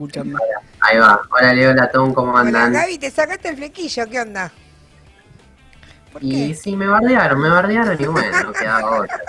Escuchando. Ahí va. Hola Leo, hola Tom, ¿cómo Hola andan? Gaby, te sacaste el flequillo, ¿qué onda? ¿Por Y qué? sí, me bardearon y bueno, no quedaba otra.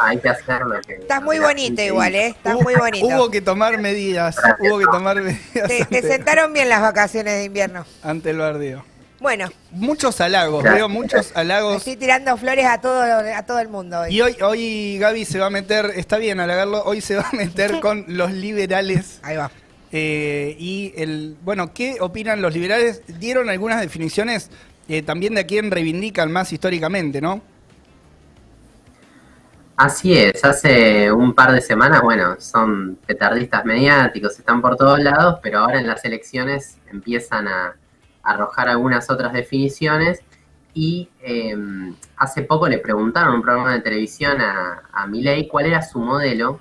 Hay que hacer Estás lo que muy la bonito gente igual, dice. Estás muy bonito. Hubo que tomar medidas, Gracias, Te ante, sentaron bien las vacaciones de invierno. ante el bardeo. Bueno, Muchos halagos, veo gracias. muchos me halagos. estoy tirando flores a todo el mundo hoy. Y hoy Gaby se va a meter, está bien halagarlo, hoy se va a meter con los liberales. Ahí va. Bueno, ¿qué opinan los liberales? Dieron algunas definiciones también de a quién reivindican más históricamente, ¿no? Así es, hace un par de semanas, bueno, son petardistas mediáticos, están por todos lados, pero ahora en las elecciones empiezan a arrojar algunas otras definiciones y hace poco le preguntaron en un programa de televisión a Milei cuál era su modelo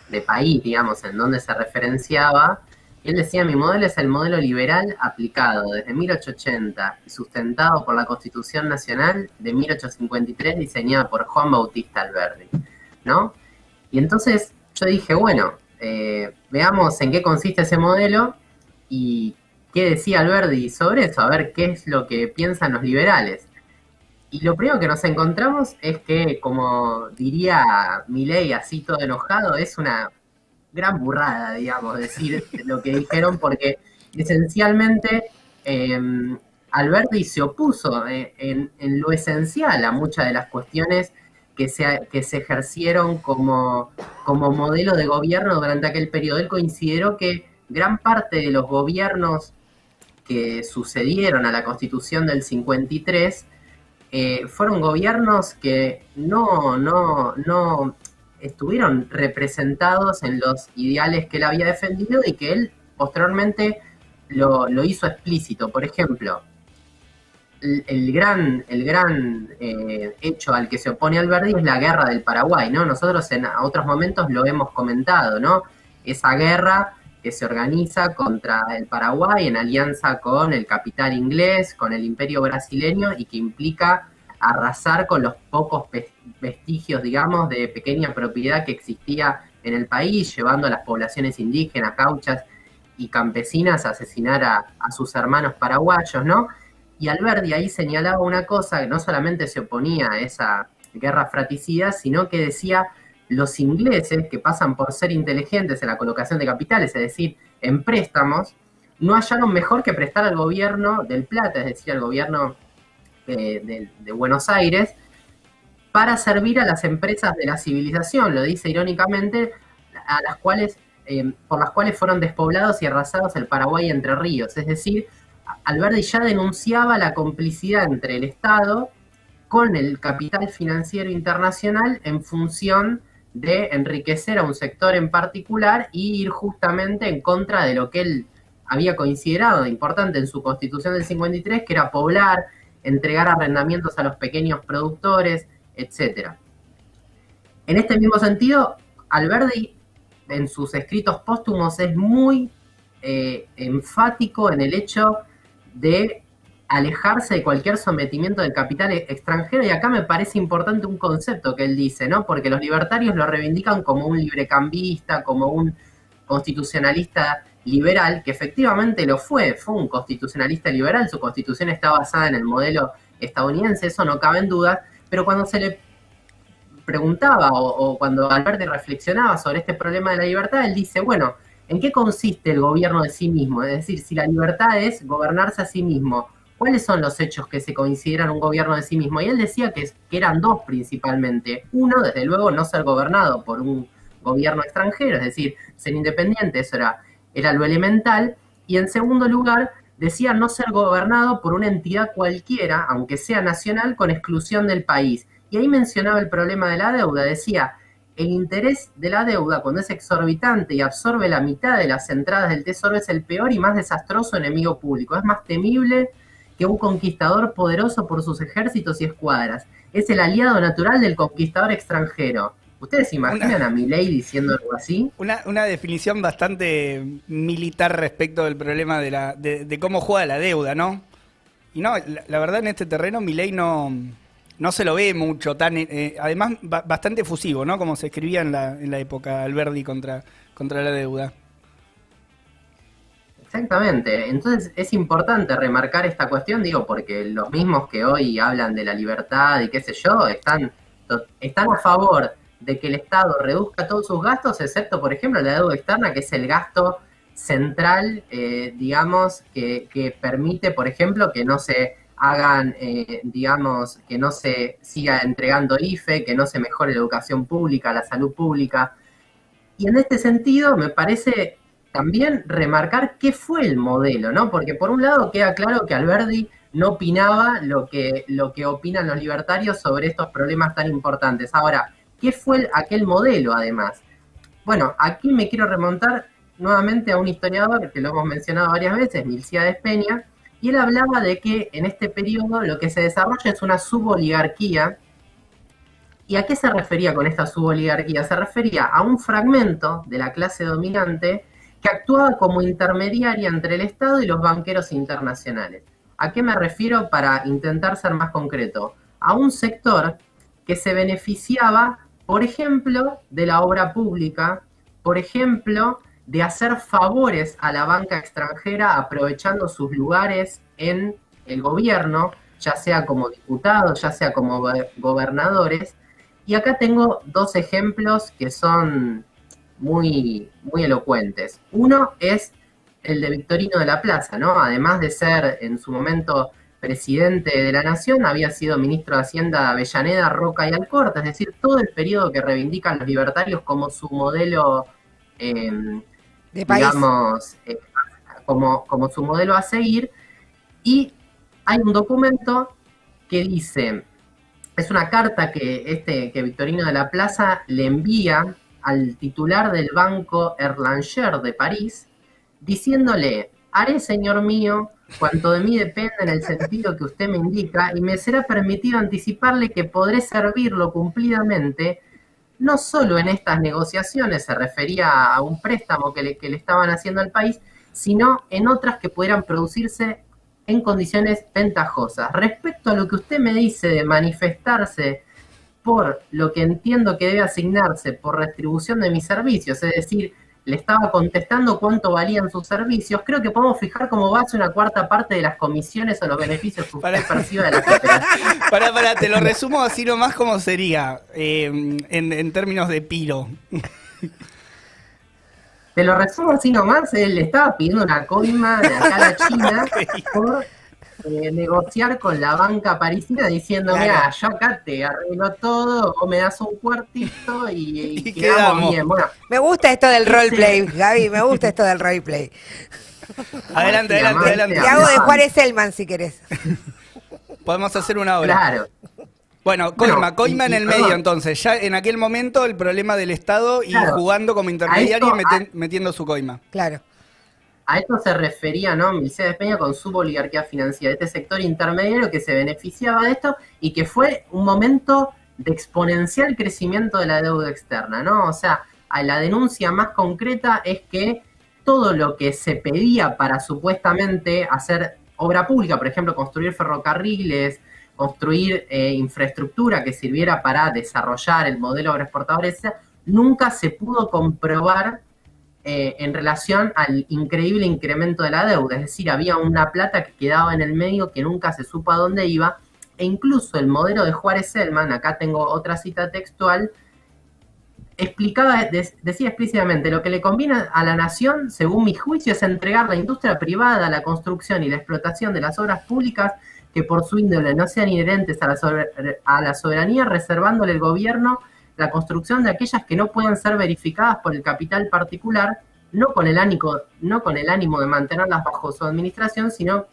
de país, digamos, en dónde se referenciaba. Y él decía, mi modelo es el modelo liberal aplicado desde 1880 y sustentado por la Constitución Nacional de 1853 diseñada por Juan Bautista Alberdi, ¿no? Y entonces yo dije, bueno, veamos en qué consiste ese modelo y qué decía Alberdi sobre eso, a ver qué es lo que piensan los liberales. Y lo primero que nos encontramos es que, como diría Milei así todo enojado, es una gran burrada, digamos, decir lo que dijeron, porque esencialmente eh, Alberti se opuso en lo esencial a muchas de las cuestiones que se ejercieron como modelo de gobierno durante aquel periodo. Él consideró que gran parte de los gobiernos que sucedieron a la Constitución del 53 fueron gobiernos que no estuvieron representados en los ideales que él había defendido y que él posteriormente lo hizo explícito. Por ejemplo, el gran hecho al que se opone Alberdi es la guerra del Paraguay, ¿no? Nosotros en otros momentos lo hemos comentado, ¿no? Esa guerra que se organiza contra el Paraguay en alianza con el capital inglés, con el imperio brasileño y que implica arrasar con los pocos vestigios, digamos, de pequeña propiedad que existía en el país, llevando a las poblaciones indígenas, gauchas y campesinas a asesinar a sus hermanos paraguayos, ¿no? Y Alberdi ahí señalaba una cosa, que no solamente se oponía a esa guerra fratricida, sino que decía los ingleses, que pasan por ser inteligentes en la colocación de capitales, es decir, en préstamos, no hallaron mejor que prestar al gobierno del Plata, es decir, al gobierno de Buenos Aires, para servir a las empresas de la civilización, lo dice irónicamente, a las cuales, por las cuales fueron despoblados y arrasados el Paraguay y Entre Ríos. Es decir, Alberdi ya denunciaba la complicidad entre el Estado con el capital financiero internacional en función de enriquecer a un sector en particular y ir justamente en contra de lo que él había considerado importante en su constitución del 53, que era poblar, entregar arrendamientos a los pequeños productores, etcétera. En este mismo sentido, Alberdi en sus escritos póstumos es muy enfático en el hecho de alejarse de cualquier sometimiento del capital extranjero, y acá me parece importante un concepto que él dice, ¿no? Porque los libertarios lo reivindican como un librecambista, como un constitucionalista liberal, que efectivamente lo fue un constitucionalista liberal, su constitución está basada en el modelo estadounidense, eso no cabe en duda, pero cuando se le preguntaba o cuando Alberti reflexionaba sobre este problema de la libertad, él dice, bueno, ¿en qué consiste el gobierno de sí mismo? Es decir, si la libertad es gobernarse a sí mismo, ¿cuáles son los hechos que se consideran un gobierno de sí mismo? Y él decía que eran dos principalmente. Uno, desde luego, no ser gobernado por un gobierno extranjero, es decir, ser independiente, eso era lo elemental. Y en segundo lugar, decía no ser gobernado por una entidad cualquiera, aunque sea nacional, con exclusión del país. Y ahí mencionaba el problema de la deuda, decía, el interés de la deuda, cuando es exorbitante y absorbe la mitad de las entradas del tesoro, es el peor y más desastroso enemigo público. Es más temible que un conquistador poderoso por sus ejércitos y escuadras. Es el aliado natural del conquistador extranjero. ¿Ustedes se imaginan a Milei diciendo algo así? Una definición bastante militar respecto del problema de cómo juega la deuda, ¿no? Y no, la verdad en este terreno Milei no se lo ve mucho, además bastante efusivo, ¿no? Como se escribía en la época Alberdi contra la deuda. Exactamente. Entonces es importante remarcar esta cuestión, digo, porque los mismos que hoy hablan de la libertad y qué sé yo, están a favor de que el Estado reduzca todos sus gastos, excepto, por ejemplo, la deuda externa, que es el gasto central, digamos, que permite, por ejemplo, que no se hagan, digamos, que no se siga entregando IFE, que no se mejore la educación pública, la salud pública. Y en este sentido me parece también remarcar qué fue el modelo, ¿no? Porque por un lado queda claro que Alberdi no opinaba lo que opinan los libertarios sobre estos problemas tan importantes. Ahora, ¿qué fue aquel modelo además? Bueno, aquí me quiero remontar nuevamente a un historiador que lo hemos mencionado varias veces, Milcíades Peña, y él hablaba de que en este periodo lo que se desarrolla es una suboligarquía. ¿Y a qué se refería con esta suboligarquía? Se refería a un fragmento de la clase dominante que actuaba como intermediaria entre el Estado y los banqueros internacionales. ¿A qué me refiero para intentar ser más concreto? A un sector que se beneficiaba, por ejemplo, de la obra pública, por ejemplo, de hacer favores a la banca extranjera aprovechando sus lugares en el gobierno, ya sea como diputados, ya sea como gobernadores. Y acá tengo dos ejemplos que son muy, muy elocuentes. Uno es el de Victorino de la Plaza, ¿no? Además de ser en su momento presidente de la Nación, había sido ministro de Hacienda de Avellaneda, Roca y Alcorta, es decir, todo el periodo que reivindican los libertarios como su modelo, De país. digamos, como su modelo a seguir. Y hay un documento que dice, es una carta que Victorino de la Plaza le envía al titular del Banco Erlanger de París, diciéndole: haré, señor mío, cuanto de mí depende en el sentido que usted me indica, y me será permitido anticiparle que podré servirlo cumplidamente, no solo en estas negociaciones, se refería a un préstamo que le estaban haciendo al país, sino en otras que pudieran producirse en condiciones ventajosas. Respecto a lo que usted me dice de manifestarse por lo que entiendo que debe asignarse por retribución de mis servicios, es decir, le estaba contestando cuánto valían sus servicios, creo que podemos fijar como base una cuarta parte de las comisiones o los beneficios que usted perciba de la cooperación. Pará, te lo resumo así nomás como sería, en términos de piro. Te lo resumo así nomás, él le estaba pidiendo una coima de acá a la China por negociar con la banca parisina diciendo, Claro. mira, yo acá te arreglo todo, o me das un cuartito y Y quedamos quedamos. bien. Bueno, Me gusta esto del roleplay, Gaby, me gusta esto del roleplay. Adelante. Te hago de Juárez Selman si querés. Podemos hacer una obra. claro. Bueno, Bueno, coima en el perdón. medio entonces. Ya en aquel momento el problema del Estado y Claro. jugando como intermediario A y esto- metiendo su coima. Claro. A esto se refería, ¿no? Milcíades Peña con su oligarquía financiera, este sector intermediario que se beneficiaba de esto y que fue un momento de exponencial crecimiento de la deuda externa, ¿no? O sea, la denuncia más concreta es que todo lo que se pedía para supuestamente hacer obra pública, por ejemplo, construir ferrocarriles, construir infraestructura que sirviera para desarrollar el modelo agroexportador, nunca se pudo comprobar en relación al increíble incremento de la deuda. Es decir, había una plata que quedaba en el medio que nunca se supo a dónde iba, e incluso el modelo de Juárez Selman, acá tengo otra cita textual, decía explícitamente: lo que le conviene a la nación, según mi juicio, es entregar la industria privada, la construcción y la explotación de las obras públicas que por su índole no sean inherentes a la soberanía, reservándole el gobierno la construcción de aquellas que no puedan ser verificadas por el capital particular, no con el ánimo de mantenerlas bajo su administración, sino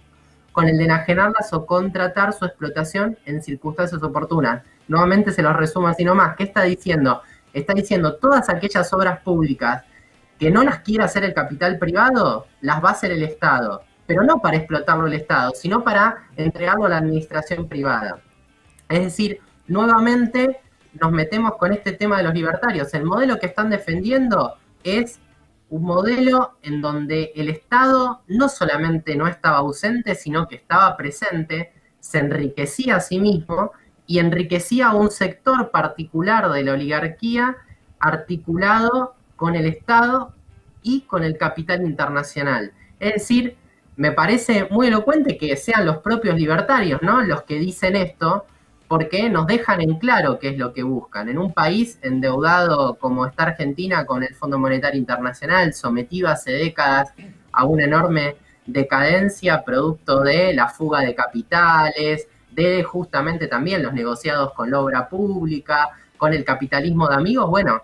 con el de enajenarlas o contratar su explotación en circunstancias oportunas. Nuevamente se los resumo así nomás. ¿Qué está diciendo? Está diciendo todas aquellas obras públicas que no las quiera hacer el capital privado, las va a hacer el Estado, pero no para explotarlo el Estado, sino para entregarlo a la administración privada. Es decir, nuevamente nos metemos con este tema de los libertarios. El modelo que están defendiendo es un modelo en donde el Estado no solamente no estaba ausente, sino que estaba presente, se enriquecía a sí mismo y enriquecía a un sector particular de la oligarquía articulado con el Estado y con el capital internacional. Es decir, me parece muy elocuente que sean los propios libertarios, ¿no?, los que dicen esto, porque nos dejan en claro qué es lo que buscan. En un país endeudado como está Argentina con el Fondo Monetario Internacional, sometido hace décadas a una enorme decadencia producto de la fuga de capitales, de justamente también los negociados con la obra pública, con el capitalismo de amigos. Bueno,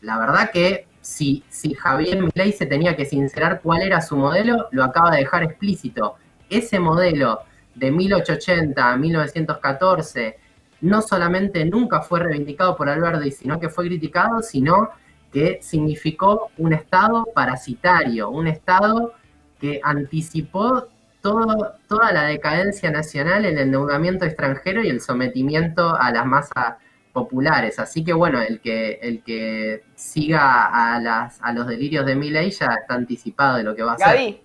la verdad que si Javier Milei se tenía que sincerar cuál era su modelo, lo acaba de dejar explícito. Ese modelo de 1880 a 1914 no solamente nunca fue reivindicado por Alberdi, sino que fue criticado, sino que significó un Estado parasitario, un Estado que anticipó toda la decadencia nacional, el endeudamiento extranjero y el sometimiento a las masas populares. Así que bueno, el que siga a los delirios de Milei ya está anticipado de lo que va a hacer.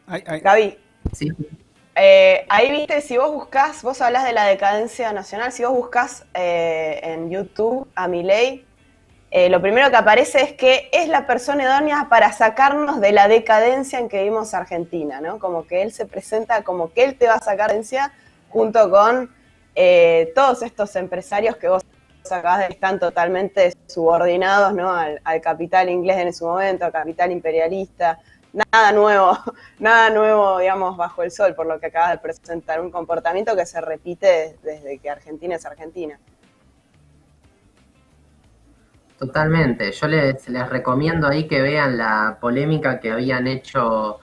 Gaby, ¿Sí? ahí viste, si vos buscás, vos hablás de la decadencia nacional, si vos buscás en YouTube a Milei, lo primero que aparece es que es la persona idónea para sacarnos de la decadencia en que vivimos Argentina, ¿no? Como que él se presenta como que él te va a sacar decadencia junto con todos estos empresarios que vos acabás de están totalmente subordinados, ¿no?, al capital inglés en su momento, al capital imperialista. Nada nuevo, digamos, bajo el sol, por lo que acabas de presentar, un comportamiento que se repite desde que Argentina es Argentina. Totalmente. Yo les recomiendo ahí que vean la polémica que habían hecho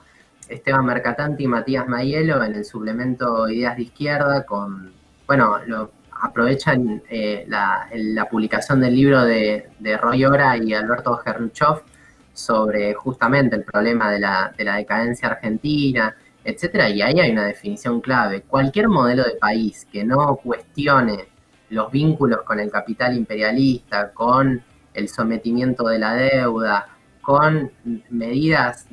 Esteban Mercatante y Matías Maiello en el suplemento Ideas de Izquierda bueno, aprovechan la publicación del libro de Roy Ora y Alberto Gernuchov sobre justamente el problema de la decadencia argentina, etcétera, y ahí hay una definición clave. Cualquier modelo de país que no cuestione los vínculos con el capital imperialista, con el sometimiento de la deuda, con medidas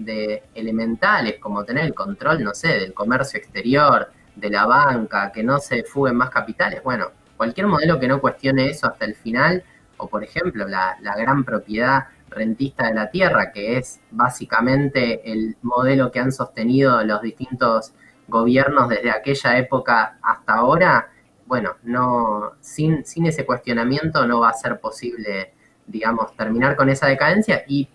elementales como tener el control, no sé, del comercio exterior, de la banca, que no se fuguen más capitales. Bueno, cualquier modelo que no cuestione eso hasta el final, o por ejemplo la gran propiedad rentista de la tierra, que es básicamente el modelo que han sostenido los distintos gobiernos desde aquella época hasta ahora, bueno, sin ese cuestionamiento no va a ser posible, digamos, terminar con esa decadencia. Y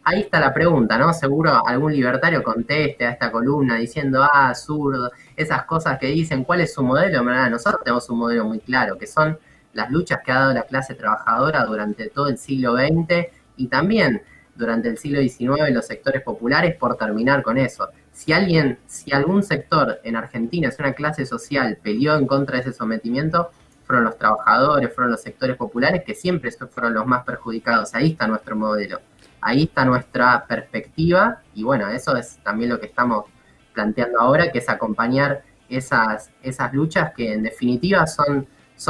ahí está la pregunta, ¿no? Seguro algún libertario conteste a esta columna diciendo, zurdo, esas cosas que dicen, ¿cuál es su modelo? Nosotros tenemos un modelo muy claro, que son las luchas que ha dado la clase trabajadora durante todo el siglo XX y también durante el siglo XIX los sectores populares por terminar con eso. Si algún sector en Argentina, es una clase social, peleó en contra de ese sometimiento, fueron los trabajadores, fueron los sectores populares, que siempre fueron los más perjudicados. Ahí está nuestro modelo, ahí está nuestra perspectiva, y bueno, eso es también lo que estamos planteando ahora, que es acompañar esas luchas que en definitiva son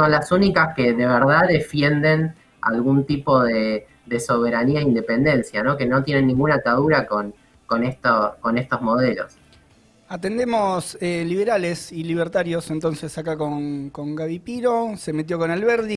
las únicas que de verdad defienden algún tipo de soberanía e independencia, ¿no?, que no tienen ninguna atadura con estos modelos. Atendemos liberales y libertarios entonces acá con Gaby Piro, se metió con Alberdi.